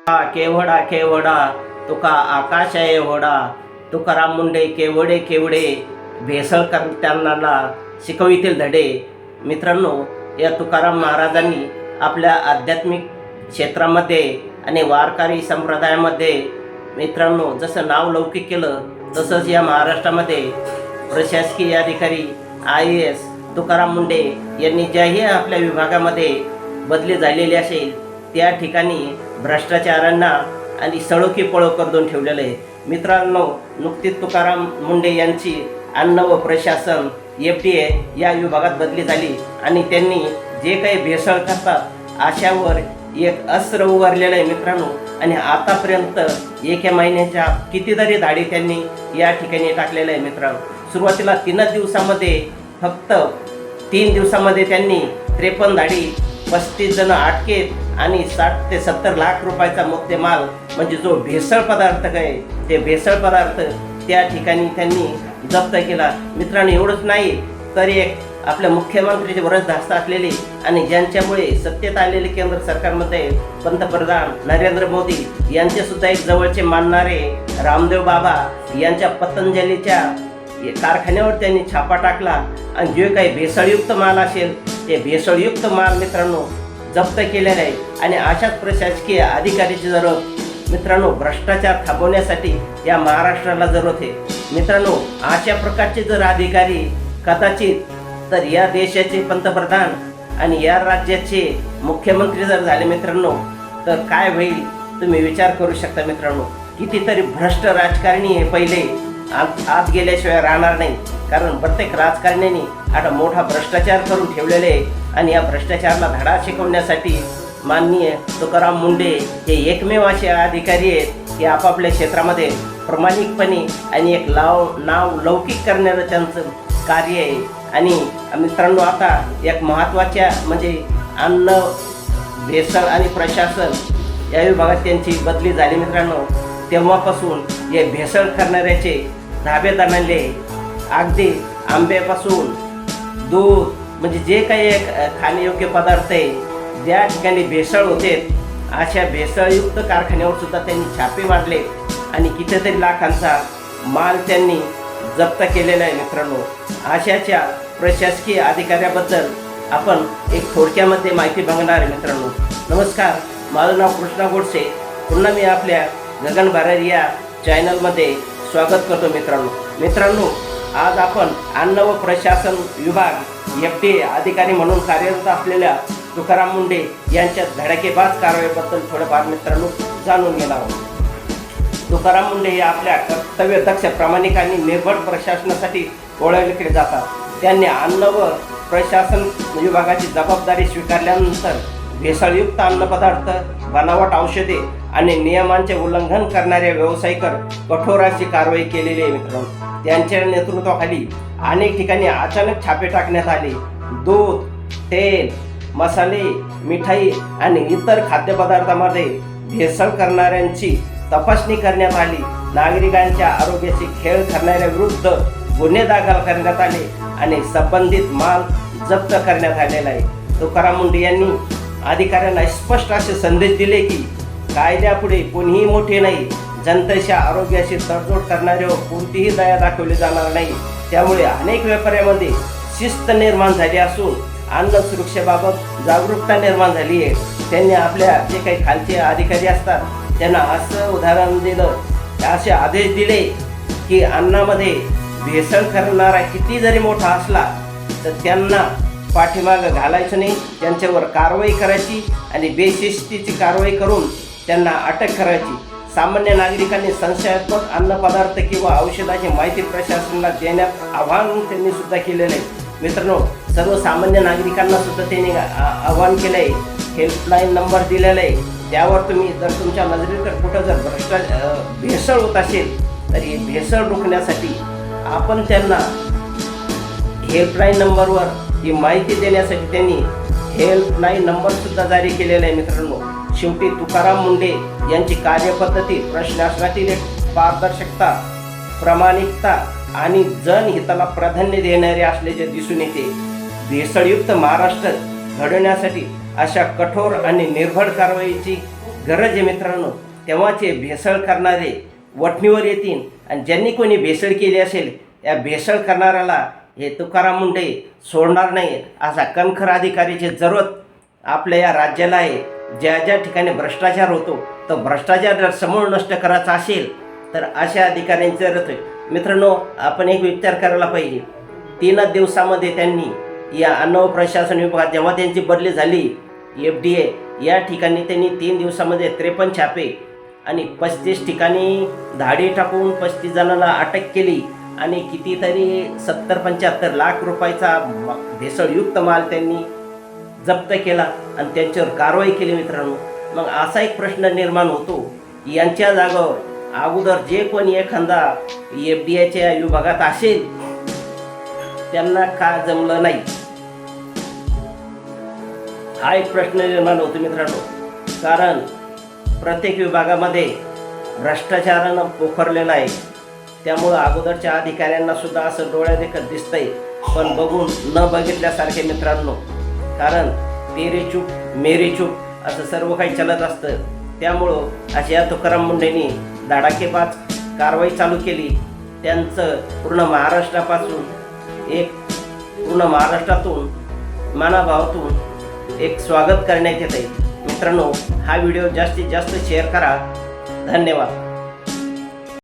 केवढा केवढा तुका आकाश आहे होडा, तुकाराम मुंडे केवढे केवढे भेसळ करताना शिकवितील धडे. मित्रांनो, या तुकाराम महाराजांनी आपल्या आध्यात्मिक क्षेत्रामध्ये आणि वारकरी संप्रदायामध्ये मित्रांनो जसं नाव लौकिक केलं, तसंच या महाराष्ट्रामध्ये प्रशासकीय अधिकारी IAS तुकाराम मुंडे यांनी ज्याही आपल्या विभागामध्ये बदली झालेली असेल त्या ठिकाणी भ्रष्टाचारांना आणि सळोकी पळो करून ठेवलेलं आहे. मित्रांनो, नुकतीच तुकाराम मुंडे यांची अन्न व प्रशासन FDA या विभागात बदली झाली आणि त्यांनी जे काही भेसळ करतात अशावर एक अस्त्र उभारलेलं आहे मित्रांनो. आणि आतापर्यंत एका महिन्याच्या कितीतरी धाडी त्यांनी या ठिकाणी टाकलेलं आहे मित्रांनो. सुरुवातीला 3 दिवसामध्ये, फक्त 3 दिवसामध्ये त्यांनी 53 धाडी, 35 जण अटकेत आणि 60 ते 70 लाख रुपयाचा मुद्देमाल म्हणजे जो भेसळ पदार्थ काय ते भेसळ पदार्थ त्या ठिकाणी त्यांनी जप्त केला. मित्रांनो, एवढंच नाही तर एक आपल्या मुख्यमंत्र्याचे वरदहस्त असलेले आणि ज्यांच्यामुळे सत्तेत आलेले केंद्र सरकारमध्ये पंतप्रधान नरेंद्र मोदी यांचे सुद्धा एक जवळचे मानणारे रामदेव बाबा यांच्या पतंजलीच्या कारखान्यावर त्यांनी छापा टाकला आणि जे काही भेसळयुक्त माल असेल ते भेसळयुक्त माल मित्रांनो जप्त केलेले आहे. आणि अशाच प्रशासकीय अधिकाऱ्याची जरूरत मित्रांनो भ्रष्टाचार थांबवण्यासाठी या महाराष्ट्राला जरूरत आहे. मित्रांनो, अशा प्रकारचे जर अधिकारी कदाचित तर या देशाचे पंतप्रधान आणि या राज्याचे मुख्यमंत्री जर झाले मित्रांनो तर काय होईल तुम्ही विचार करू शकता. मित्रांनो, कितीतरी भ्रष्ट राजकारणी हे पहिले आत गेल्याशिवाय राहणार नाही, कारण प्रत्येक राजकारण्याने आता मोठा भ्रष्टाचार करून ठेवलेले आहे. आणि या भ्रष्टाचाराला धडा शिकवण्यासाठी माननीय तुकाराम मुंडे हे एकमेव असे अधिकारी आहेत की आपापल्या क्षेत्रामध्ये प्रामाणिकपणे आणि एक नाव लौकिक करण्याचं त्यांचं कार्य आहे. आणि मित्रांनो, आता एक महत्त्वाच्या म्हणजे अन्न, भेसळ आणि प्रशासन या विभागात त्यांची बदली झाली मित्रांनो. तेव्हापासून हे भेसळ करणाऱ्याचे धाबे दणाले. अगदी आंब्यापासून दूध म्हणजे जे काही खाण्यायोग्य पदार्थ आहे ज्या ठिकाणी भेसळ होते अशा भेसळयुक्त कारखान्यावर सुद्धा त्यांनी छापे मारले आणि कितीतरी लाखांचा माल त्यांनी जप्त केलेला आहे मित्रांनो. अशाच्या प्रशासकीय अधिकाऱ्याबद्दल आपण एक थोडक्यामध्ये माहिती बघणार आहे मित्रांनो. नमस्कार, माझं नाव कृष्णा गोडसे. पुन्हा मी आपल्या गगन भरारी या चॅनलमध्ये स्वागत करतो मित्रांनो, आज आपण अन्न व प्रशासन विभाग FDA अधिकारी म्हणून कार्यरत असलेल्या तुकाराम मुंडे यांच्या धडाकेबाज कारवाईबद्दल थोडंफार मित्रांनो जाणून घेणार आहोत. तुकाराम मुंडे हे आपल्या कर्तव्यदक्ष, प्रामाणिक आणि निर्भर प्रशासनासाठी ओळखले जातात. त्यांनी अन्न व प्रशासन विभागाची जबाबदारी स्वीकारल्यानंतर भेसळयुक्त अन्नपदार्थ, बनावट औषधे आणि नियमांचे उल्लंघन करणाऱ्या व्यावसायिकांवर कठोर अशी कारवाई केलेली आहे मित्रांनो. त्यांच्या नेतृत्वाखाली अनेक ठिकाणी अचानक छापे टाकण्यात आले. दूध, तेल, मसाले, मिठाई आणि इतर खाद्यपदार्थांमध्ये भेसळ करणाऱ्यांची तपासणी करण्यात आली. नागरिकांच्या आरोग्याची खेळ करणाऱ्या विरुद्ध गुन्हे दाखल करण्यात आले आणि संबंधित माल जप्त करण्यात आलेला आहे. तुकाराम मुंडे यांनी अधिकाऱ्यांना स्पष्ट असे संदेश दिले की कायद्यापुढे कोणीही मोठे नाही. जनतेच्या आरोग्याशी तडजोड करणाऱ्यावर कोणतीही दया दाखवली जाणार नाही. त्यामुळे अनेक व्यापाऱ्यांमध्ये शिस्त निर्माण झाली असून अन्न सुरक्षेबाबत जागरूकता निर्माण झाली आहे. त्यांनी आपल्या जे काही खालचे अधिकारी असतात त्यांना असं उदाहरण दिलं, असे आदेश दिले की अन्नामध्ये भेसळ करणारा किती जरी मोठा असला तर त्यांना पाठीमागं घालायचं नाही, त्यांच्यावर कारवाई करायची आणि बेशिस्तीची कारवाई करून त्यांना अटक करायची. सामान्य नागरिकांनी संशयात्मक अन्नपदार्थ किंवा औषधाची माहिती प्रशासनाला देण्यात आवाहन त्यांनी सुद्धा केलेलं आहे. मित्रांनो, सर्वसामान्य नागरिकांना सुद्धा त्यांनी आवाहन केलं आहे. हेल्पलाईन नंबर दिलेला आहे, त्यावर तुम्ही जर तुमच्या नजरेकडे कुठं जर भेसळ होत असेल तर ही भेसळ रोखण्यासाठी आपण त्यांना हेल्पलाईन नंबरवर ही माहिती देण्यासाठी त्यांनी हेल्पलाईन नंबर सुद्धा जारी केलेला आहे मित्रांनो. शेवटी तुकाराम मुंडे यांची कार्यपद्धती प्रशासनातील एक पारदर्शकता, प्रामाणिकता आणि जनहिताला प्राधान्य देणारे असल्याचे दिसून येते. भेसळयुक्त महाराष्ट्र घडवण्यासाठी अशा कठोर आणि निर्भर कारवाईची गरज आहे मित्रांनो, तेव्हाचे भेसळ करणारे वठणीवर येतील आणि ज्यांनी कोणी भेसळ केली असेल या भेसळ करणाऱ्याला हे तुकाराम मुंढे सोडणार नाही, असा कणखर अधिकारीची जरूरत आपल्या या राज्याला आहे. ज्या ज्या ठिकाणी भ्रष्टाचार होतो तो भ्रष्टाचार जर समूळ नष्ट करायचा असेल तर अशा अधिकाऱ्यांची जरूरत आहे. मित्रांनो, आपण एक विचार करायला पाहिजे. 3 दिवसामध्ये त्यांनी या अन्न व प्रशासन विभागात जेव्हा त्यांची बदली झाली FDA या ठिकाणी त्यांनी 3 दिवसामध्ये 53 छापे आणि 35 ठिकाणी धाडी टाकून 35 जणांना अटक केली आणि कितीतरी 70-75 लाख रुपयाचा भेसळयुक्त माल त्यांनी जप्त केला आणि त्यांच्यावर कारवाई केली. मित्रांनो, मग असा एक प्रश्न निर्माण होतो, यांच्या जागावर अगोदर जे कोणी एखादा FDIच्या विभागात असेल त्यांना का जमलं नाही, हा एक प्रश्न निर्माण होतो मित्रांनो. कारण प्रत्येक विभागामध्ये भ्रष्टाचारानं पोखरलेला आहे. त्यामुळं अगोदरच्या अधिकाऱ्यांना सुद्धा असं डोळ्यादेखत दिसतंय, पण बघून न बघितल्यासारखे मित्रांनो. कारण तेरे चूप मेरी चूप असं सर्व काही चालत असतं. त्यामुळं अशा तुकाराम मुंढेंनी धडाकेबाज कारवाई चालू केली. त्यांचं पूर्ण महाराष्ट्रातून मनाभावातून एक स्वागत करण्यात येत आहे. मित्रांनो, हा व्हिडिओ जास्तीत जास्त शेअर करा. धन्यवाद.